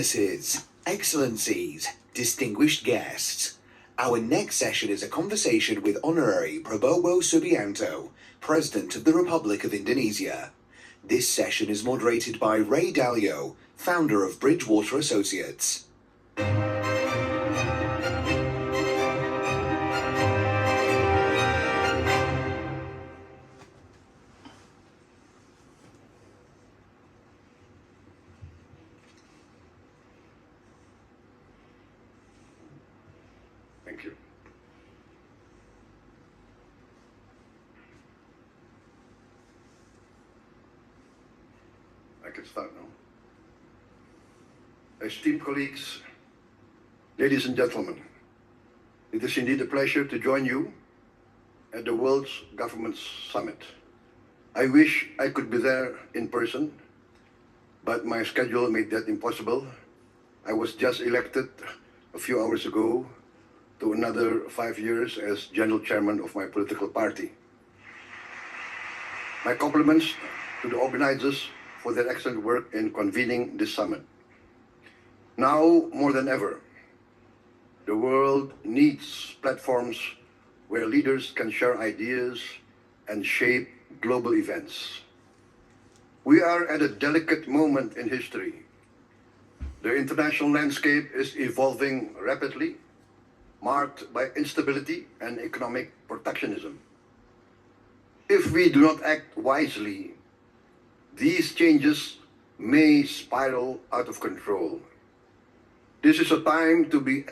Highnesses, Excellencies, distinguished guests. Our next session is a conversation with Honorary Prabowo Subianto, President of the Republic of Indonesia. This session is moderated by Ray Dalio, founder of Bridgewater Associates. Thank you. I can start now. Esteemed colleagues, ladies and gentlemen, it is indeed a pleasure to join you at the World's Governments Summit. I wish I could be there in person, but my schedule made that impossible. I was just elected a few hours ago to another 5 years as General Chairman of my political party. My compliments to the organizers for their excellent work in convening this summit. Now, more than ever, the world needs platforms where leaders can share ideas and shape global events. We are at a delicate moment in history. The international landscape is evolving rapidly, marked by instability and economic protectionism. If we do not act wisely, these changes may spiral out of control. This is a time to be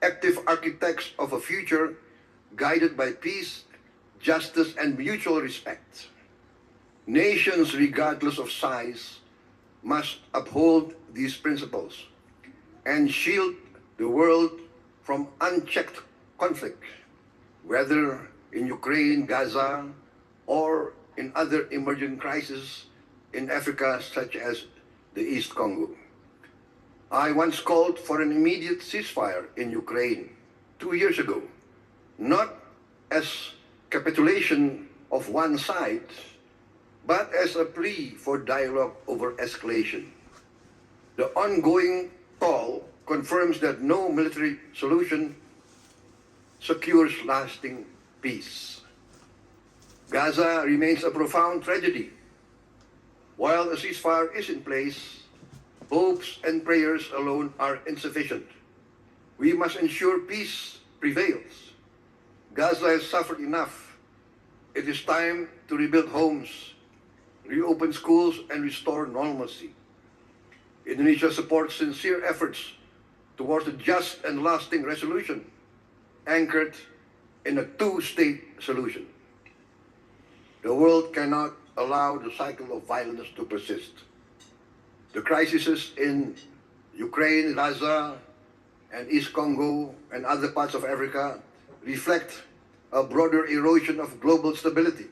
active architects of a future guided by peace, justice, and mutual respect. Nations, regardless of size, must uphold these principles and shield the world from unchecked conflict, whether in Ukraine, Gaza, or in other emerging crises in Africa, such as the East Congo. I once called for an immediate ceasefire in Ukraine 2 years ago, not as capitulation of one side, but as a plea for dialogue over escalation. The ongoing call confirms that no military solution secures lasting peace. Gaza remains a profound tragedy. While a ceasefire is in place, hopes and prayers alone are insufficient. We must ensure peace prevails. Gaza has suffered enough. It is time to rebuild homes, reopen schools, and restore normalcy. Indonesia supports sincere efforts towards a just and lasting resolution, anchored in a two-state solution. The world cannot allow the cycle of violence to persist. The crises in Ukraine, Gaza, and East Congo, and other parts of Africa reflect a broader erosion of global stability.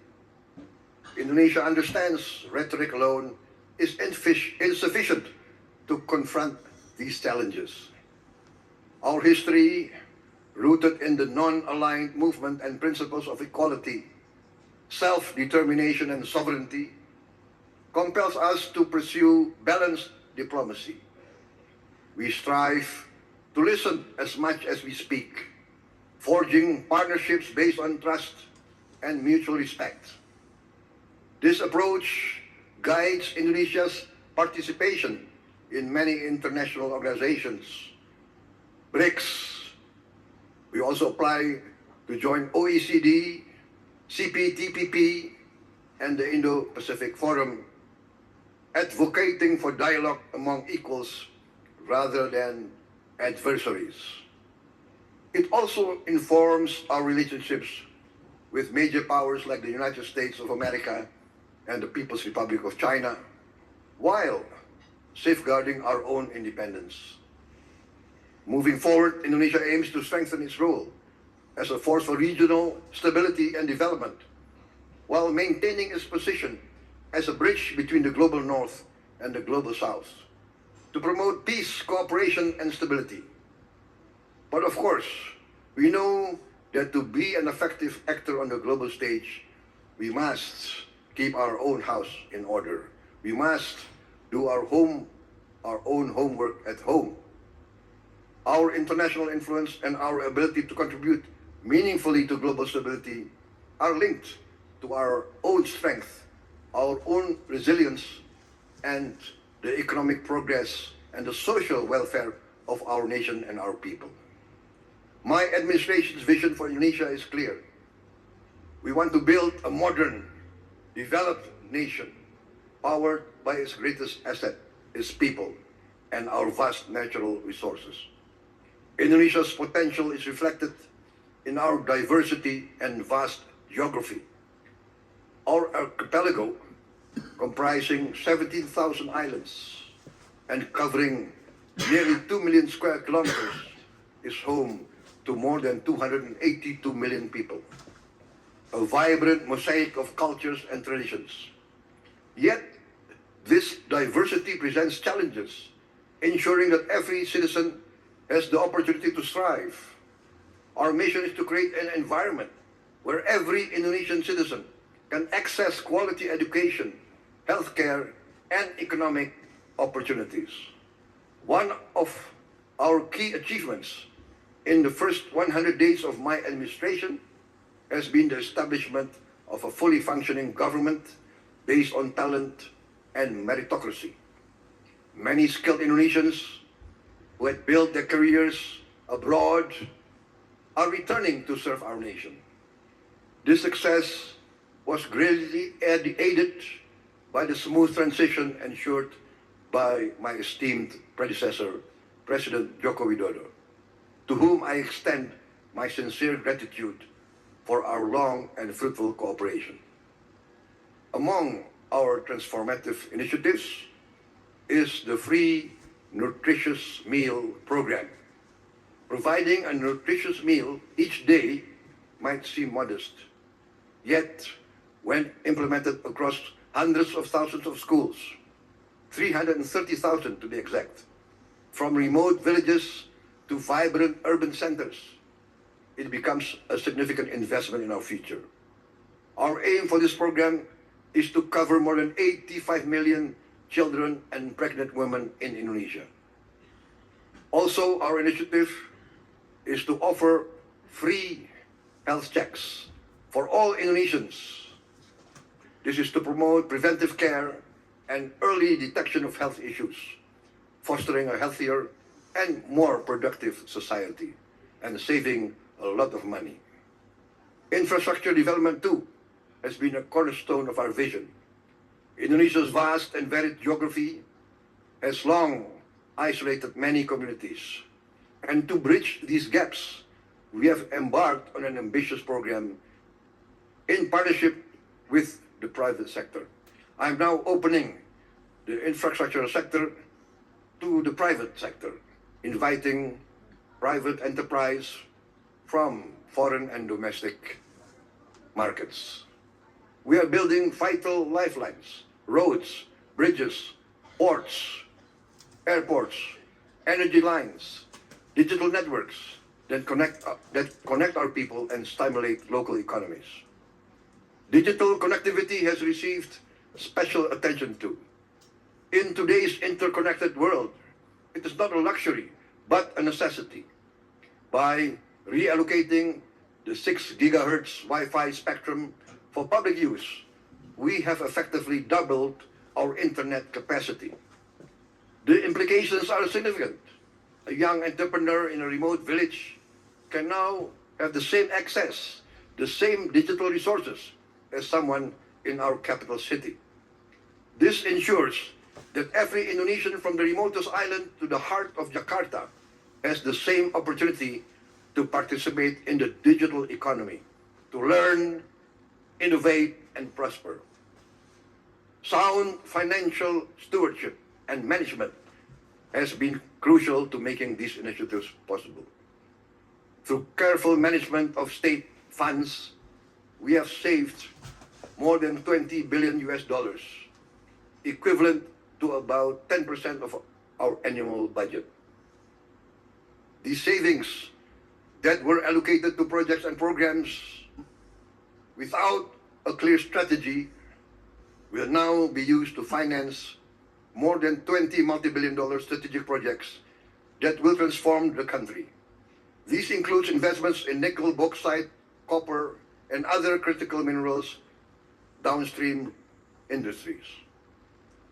Indonesia understands rhetoric alone is insufficient to confront these challenges. Our history, rooted in the non-aligned movement and principles of equality, self-determination, and sovereignty, compels us to pursue balanced diplomacy. We strive to listen as much as we speak, forging partnerships based on trust and mutual respect. This approach guides Indonesia's participation in many international organizations. BRICS. We also apply to join OECD, CPTPP, and the Indo-Pacific Forum, advocating for dialogue among equals rather than adversaries. It also informs our relationships with major powers like the United States of America and the People's Republic of China, while safeguarding our own independence. Moving forward, Indonesia aims to strengthen its role as a force for regional stability and development, while maintaining its position as a bridge between the global north and the global south, to promote peace, cooperation, and stability. But of course, we know that to be an effective actor on the global stage, we must keep our own house in order. We must do our our own homework at home. Our international influence and our ability to contribute meaningfully to global stability are linked to our own strength, our own resilience, and the economic progress and the social welfare of our nation and our people. My administration's vision for Indonesia is clear. We want to build a modern, developed nation powered by its greatest asset, its people, and our vast natural resources. Indonesia's potential is reflected in our diversity and vast geography. Our archipelago, comprising 17,000 islands and covering nearly 2 million square kilometers, is home to more than 282 million people. A vibrant mosaic of cultures and traditions. Yet, this diversity presents challenges, ensuring that every citizen has the opportunity to strive. Our mission is to create an environment where every Indonesian citizen can access quality education, healthcare, and economic opportunities. One of our key achievements in the first 100 days of my administration has been the establishment of a fully functioning government based on talent and meritocracy. Many skilled Indonesians who had built their careers abroad are returning to serve our nation. This success was greatly aided by the smooth transition ensured by my esteemed predecessor, President Joko Widodo, to whom I extend my sincere gratitude for our long and fruitful cooperation. Among our transformative initiatives is the free nutritious meal program. Providing a nutritious meal each day might seem modest, yet when implemented across hundreds of thousands of schools, 330,000 to be exact, from remote villages to vibrant urban centers, it becomes a significant investment in our future. Our aim for this program is to cover more than 85 million children and pregnant women in Indonesia. Also, our initiative is to offer free health checks for all Indonesians. This is to promote preventive care and early detection of health issues, fostering a healthier and more productive society, and saving a lot of money. Infrastructure development, too, has been a cornerstone of our vision. Indonesia's vast and varied geography has long isolated many communities. And to bridge these gaps, we have embarked on an ambitious program in partnership with the private sector. I'm now opening the infrastructure sector to the private sector, inviting private enterprise from foreign and domestic markets. We are building vital lifelines, roads, bridges, ports, airports, energy lines, digital networks that connect our people and stimulate local economies. Digital connectivity has received special attention too. In today's interconnected world, it is not a luxury, but a necessity. By reallocating the 6 gigahertz Wi-Fi spectrum for public use, we have effectively doubled our internet capacity. The implications are significant. A young entrepreneur in a remote village can now have the same access, the same digital resources as someone in our capital city. This ensures that every Indonesian from the remotest island to the heart of Jakarta has the same opportunity to participate in the digital economy, to learn, innovate, and prosper. Sound financial stewardship and management has been crucial to making these initiatives possible. Through careful management of state funds, we have saved more than $20 billion, equivalent to about 10% of our annual budget. These savings that were allocated to projects and programs without a clear strategy will now be used to finance more than 20 multi-billion-dollar strategic projects that will transform the country. This includes investments in nickel, bauxite, copper, and other critical minerals downstream industries.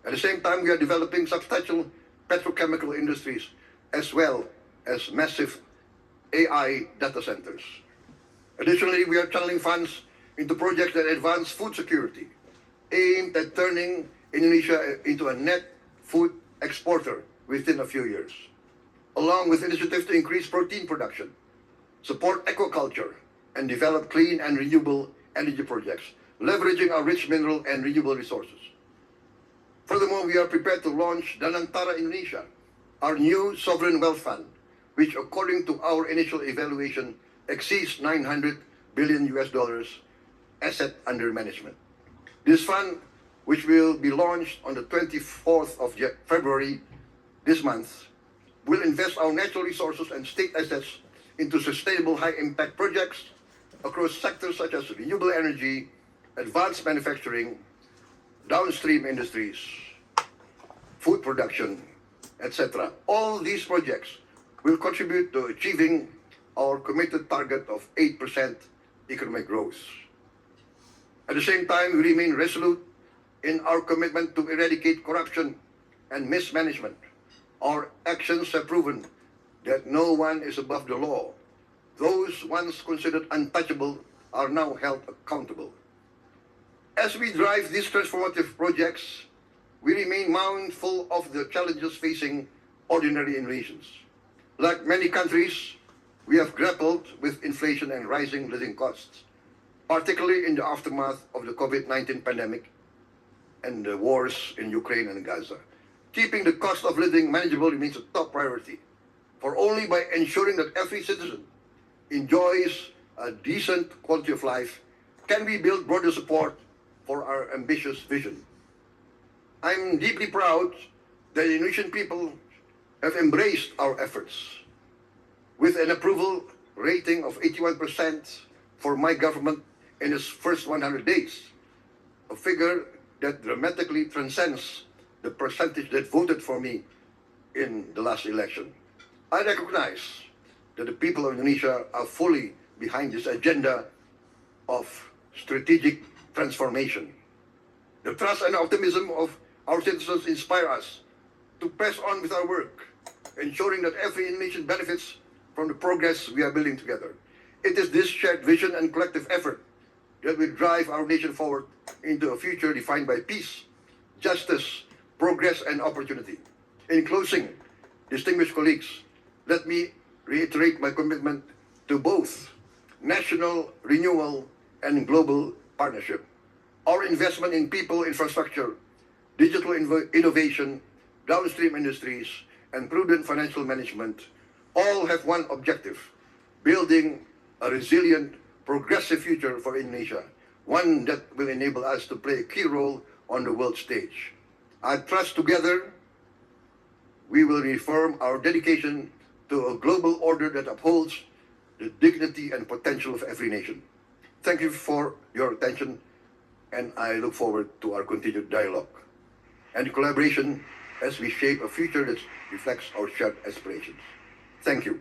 At the same time, we are developing substantial petrochemical industries as well as massive AI data centers. Additionally, we are channeling funds into projects that advance food security, aimed at turning Indonesia into a net food exporter within a few years, along with initiatives to increase protein production, support aquaculture, and develop clean and renewable energy projects, leveraging our rich mineral and renewable resources. Furthermore, we are prepared to launch Danantara Indonesia, our new sovereign wealth fund, which according to our initial evaluation exceeds 900 billion US dollars asset under management. This fund, which will be launched on the 24th of February this month, will invest our natural resources and state assets into sustainable high-impact projects across sectors such as renewable energy, advanced manufacturing, downstream industries, food production, etc. All these projects will contribute to achieving our committed target of 8% economic growth. At the same time, we remain resolute in our commitment to eradicate corruption and mismanagement. Our actions have proven that no one is above the law. Those once considered untouchable are now held accountable. As we drive these transformative projects, we remain mindful of the challenges facing ordinary Indonesians. Like many countries, we have grappled with inflation and rising living costs, particularly in the aftermath of the COVID-19 pandemic and the wars in Ukraine and Gaza. Keeping the cost of living manageable remains a top priority, for only by ensuring that every citizen enjoys a decent quality of life can we build broader support for our ambitious vision. I'm deeply proud that the Indonesian people have embraced our efforts. With an approval rating of 81% for my government in its first 100 days, a figure that dramatically transcends the percentage that voted for me in the last election. I recognize that the people of Indonesia are fully behind this agenda of strategic transformation. The trust and optimism of our citizens inspire us to press on with our work, ensuring that every Indonesian benefits from the progress we are building together. It is this shared vision and collective effort that will drive our nation forward into a future defined by peace, justice, progress, and opportunity. In closing, distinguished colleagues, let me reiterate my commitment to both national renewal and global partnership. Our investment in people, infrastructure, digital innovation, downstream industries, and prudent financial management all have one objective: building a resilient, progressive future for Indonesia, one that will enable us to play a key role on the world stage. I trust together we will reaffirm our dedication to a global order that upholds the dignity and potential of every nation. Thank you for your attention, and I look forward to our continued dialogue and collaboration as we shape a future that reflects our shared aspirations. Thank you.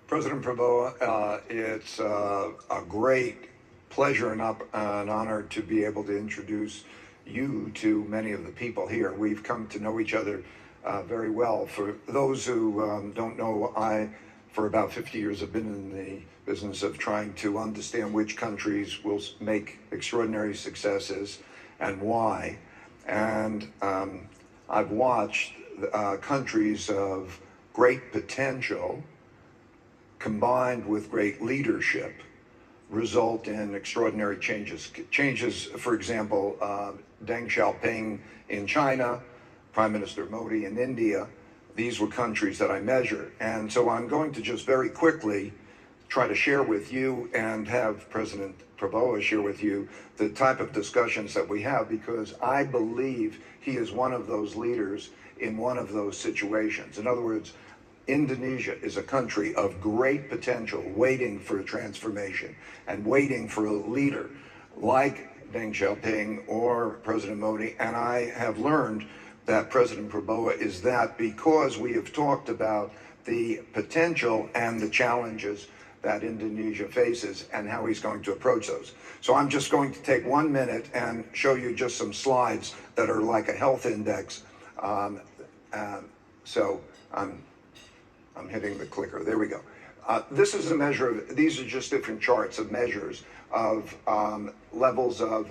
President Prabowo, it's a great pleasure and an honor to be able to introduce you to many of the people here. We've come to know each other very well. For those who don't know, I, for about 50 years, have been in the business of trying to understand which countries will make extraordinary successes and why. And I've watched countries of great potential combined with great leadership result in extraordinary changes. Changes, for example, Deng Xiaoping in China, Prime Minister Modi in India. These were countries that I measured. And so I'm going to just very quickly try to share with you and have President Prabowo share with you the type of discussions that we have, because I believe he is one of those leaders in one of those situations. In other words, Indonesia is a country of great potential, waiting for a transformation and waiting for a leader like Deng Xiaoping or President Modi, and I have learned that President Prabowo is that because we have talked about the potential and the challenges that Indonesia faces and how he's going to approach those. So I'm just going to take 1 minute and show you just some slides that are like a health index. So I'm hitting the clicker. There we go. This is a measure of, these are just different charts of measures of levels of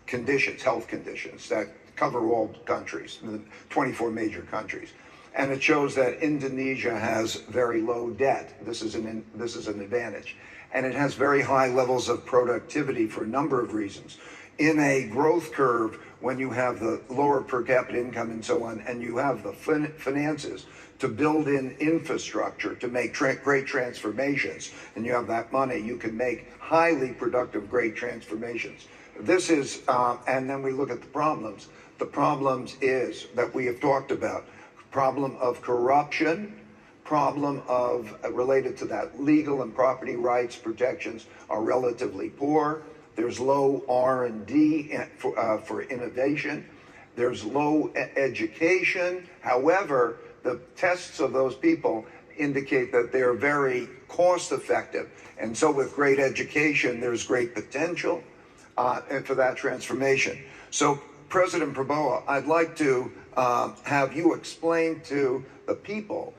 conditions, health conditions that cover all countries, the 24 major countries. And it shows that Indonesia has very low debt. This is an advantage. And it has very high levels of productivity for a number of reasons. In a growth curve, when you have the lower per capita income and so on, and you have the finances to build in infrastructure, to make great transformations, and you have that money, you can make highly productive, great transformations. This is, and then we look at the problems. The problems is that we have talked about, problem of corruption, problem of, related to that, legal and property rights protections are relatively poor. There's low R&D for innovation. There's low education. However, the tests of those people indicate that they're very cost effective. And so with great education, there's great potential for that transformation. So President Prabowo, I'd like to have you explain to the people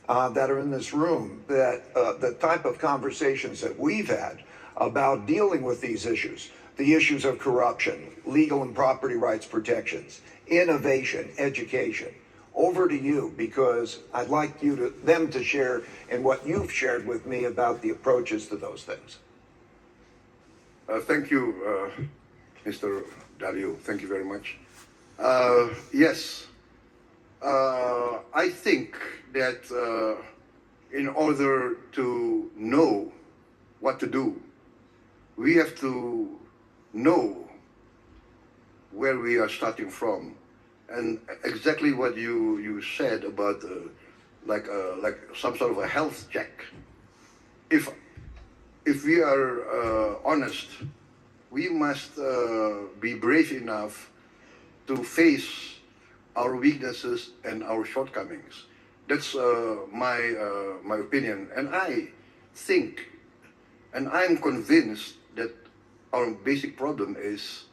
that are in this room that the type of conversations that we've had about dealing with these issues, the issues of corruption, legal and property rights protections, innovation, education. Over to you, because I'd like them to share in what you've shared with me about the approaches to those things. Thank you, Mr. Dario. Thank you very much. Yes, I think that in order to know what to do, we have to know where we are starting from, and exactly what you said about like some sort of a health check. If we are honest, we must be brave enough to face our weaknesses and our shortcomings. That's my opinion, and I think, and I'm convinced that our basic problem is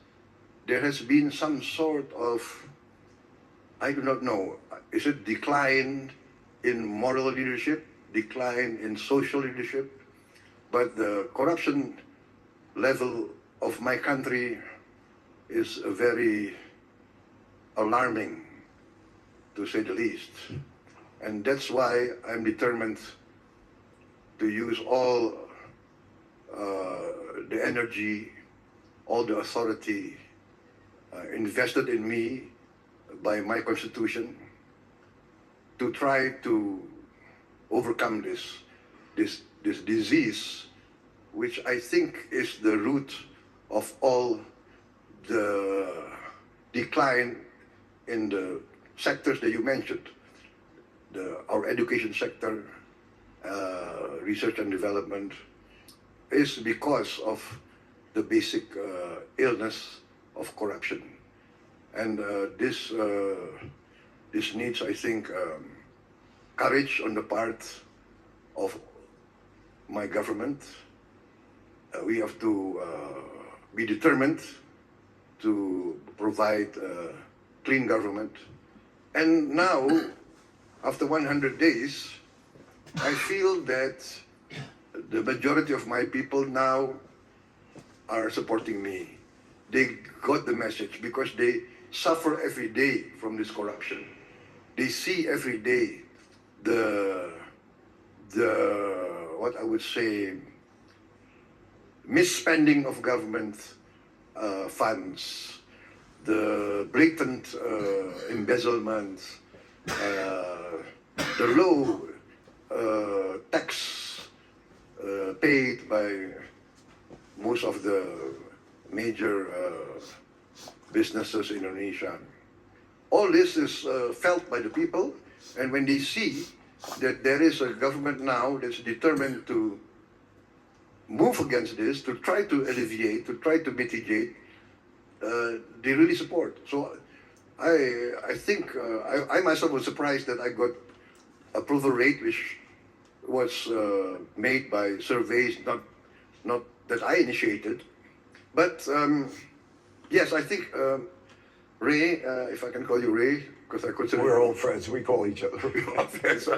there has been some sort of, I do not know, is it decline in moral leadership, decline in social leadership? But the corruption level of my country is very alarming, to say the least. And that's why I'm determined to use all the energy, all the authority invested in me by my constitution to try to overcome this disease, which I think is the root of all the decline in the sectors that you mentioned, our education sector, research and development, is because of the basic illness of corruption. And this needs, I think, courage on the part of my government. We have to be determined to provide clean government. And now, after 100 days, I feel that the majority of my people now are supporting me. They got the message because they suffer every day from this corruption. They see every day the what I would say, misspending of government funds, the blatant embezzlement, the low tax paid by most of the major businesses in Indonesia. All this is felt by the people, and when they see that there is a government now that's determined to move against this, to try to alleviate, to try to mitigate, they really support. So I think I myself was surprised that I got approval rate which was made by surveys, not that I initiated, but yes, I think Ray, if I can call you Ray, because I consider We're old friends. We call each other. yes,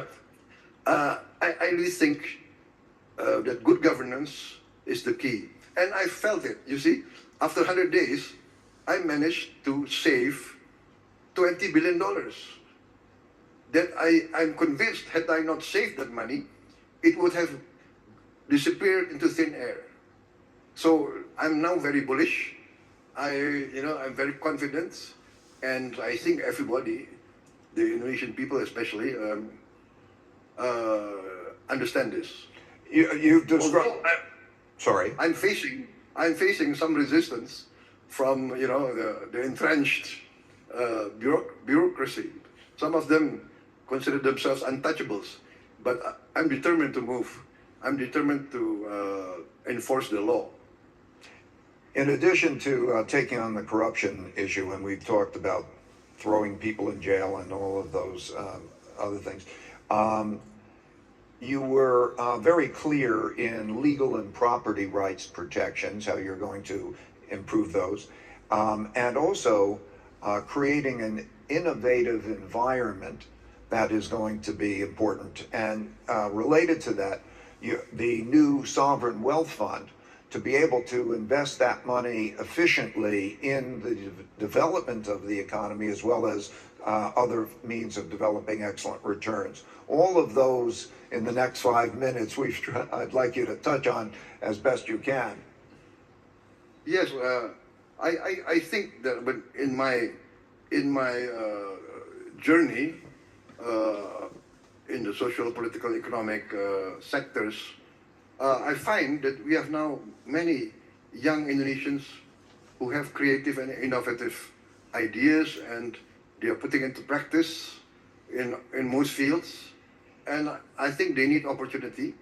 I really think that good governance is the key. And I felt it. You see, after 100 days, I managed to save $20 billion. That I'm convinced, had I not saved that money, it would have disappeared into thin air. So I'm now very bullish. I'm very confident, and I think everybody, the Indonesian people especially, understand this. You've described. Although Sorry. I'm facing some resistance from the entrenched bureaucracy. Some of them consider themselves untouchables, but I'm determined to move. I'm determined to enforce the law. In addition to taking on the corruption issue, and we've talked about throwing people in jail and all of those other things, you were very clear in legal and property rights protections, how you're going to improve those, and also creating an innovative environment that is going to be important. And related to that, the new sovereign wealth fund, to be able to invest that money efficiently in the development of the economy as well as other means of developing excellent returns. All of those in the next 5 minutes, I'd like you to touch on as best you can. Yes, I think that in my journey in the social, political, economic sectors, I find that we have now many young Indonesians who have creative and innovative ideas, and they are putting into practice in most fields. And I think they need opportunity.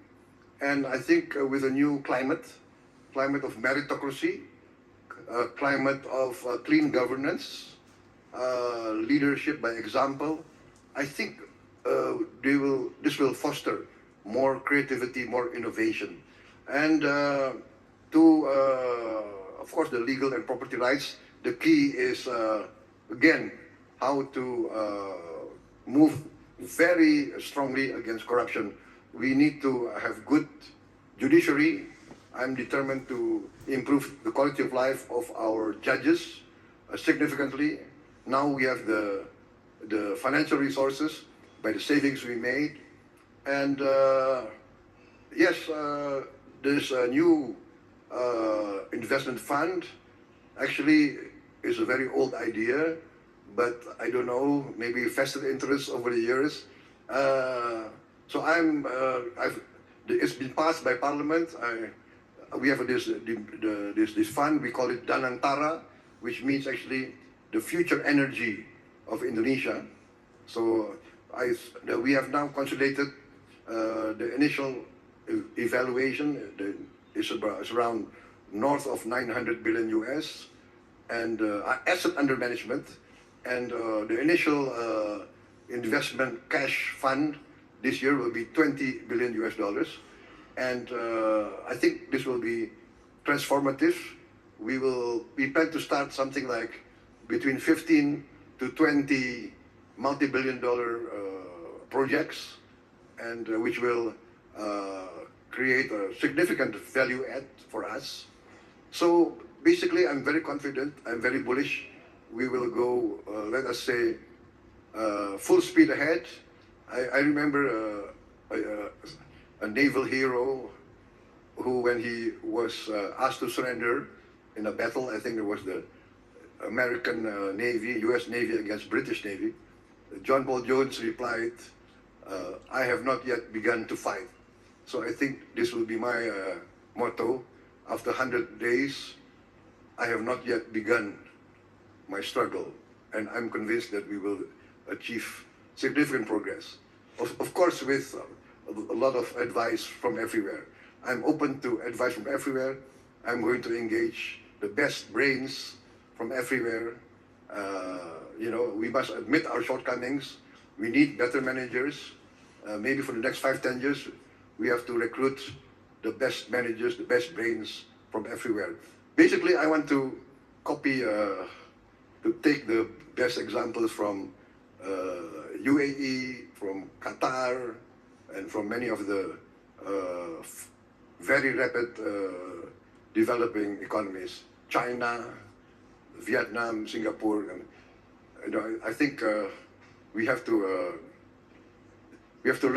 And I think with a new climate of meritocracy, climate of clean governance, leadership by example, I think this will foster more creativity, more innovation. And of course, the legal and property rights, the key is, again, how to move very strongly against corruption. We need to have good judiciary. I'm determined to improve the quality of life of our judges significantly. Now we have the financial resources by the savings we made. And yes, there's a new investment fund. Actually, it's a very old idea, but I don't know, maybe vested interest over the years. So it's been passed by Parliament. We have this fund. We call it Danantara, which means actually the future energy of Indonesia. So we have now consolidated the initial evaluation is around north of 900 billion US, and asset under management, and the initial investment cash fund this year will be 20 billion US dollars, and I think this will be transformative. We plan to start something like between 15 to 20 multi-billion-dollar projects, and which will create a significant value add for us. So basically, I'm very confident, I'm very bullish. We will go, let us say, full speed ahead. I remember a naval hero who, when he was asked to surrender in a battle, I think it was the American Navy, US Navy against British Navy, John Paul Jones replied, I have not yet begun to fight. So I think this will be my motto. After 100 days, I have not yet begun my struggle, and I'm convinced that we will achieve significant progress. Of course, with a lot of advice from everywhere. I'm open to advice from everywhere. I'm going to engage the best brains from everywhere. We must admit our shortcomings. We need better managers. Maybe for the next 5-10 years, we have to recruit the best managers, the best brains from everywhere. Basically, I want to to take the best examples from UAE, from Qatar, and from many of the very rapid developing economies, China, Vietnam, Singapore, and I think we have to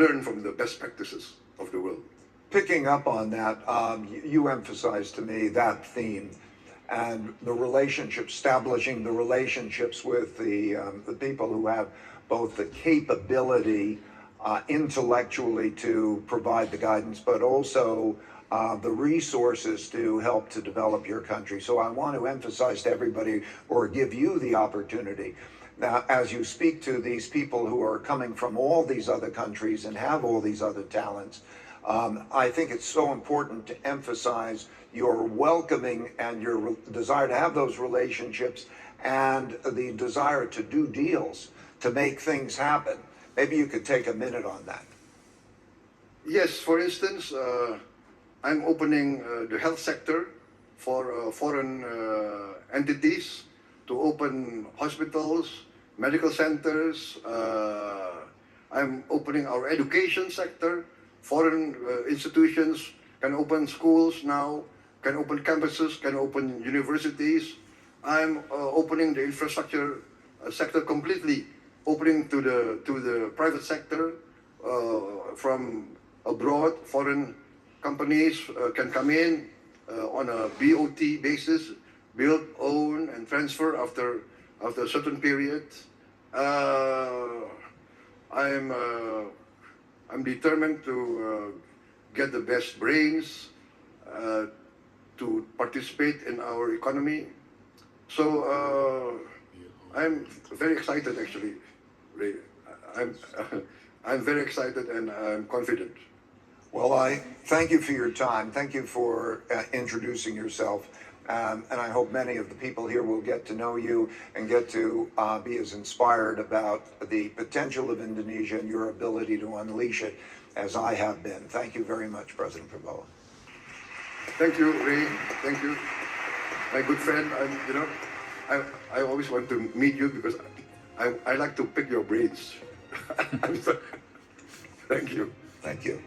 learn from the best practices of the world. Picking up on that, you emphasized to me that theme and the relationship, establishing the relationships with the people who have both the capability intellectually to provide the guidance, but also the resources to help to develop your country. So I want to emphasize to everybody, or give you the opportunity, now as you speak to these people who are coming from all these other countries and have all these other talents, I think it's so important to emphasize your welcoming and your desire to have those relationships and the desire to do deals, to make things happen. Maybe you could take a minute on that. Yes, for instance, I'm opening the health sector for foreign entities to open hospitals, medical centers. I'm opening our education sector. Foreign institutions can open schools now, can open campuses, can open universities. I'm opening the infrastructure sector completely, opening to the private sector from abroad. Foreign companies can come in on a BOT basis, build, own, and transfer after a certain period. I'm determined to get the best brains to participate in our economy. So I'm very excited, actually, Ray. I'm very excited and I'm confident. Well, I thank you for your time. Thank you for introducing yourself. And I hope many of the people here will get to know you and get to be as inspired about the potential of Indonesia and your ability to unleash it as I have been. Thank you very much, President Prabowo. Thank you, Ray. Thank you. My good friend, I always want to meet you because I like to pick your brains. Thank you. Thank you.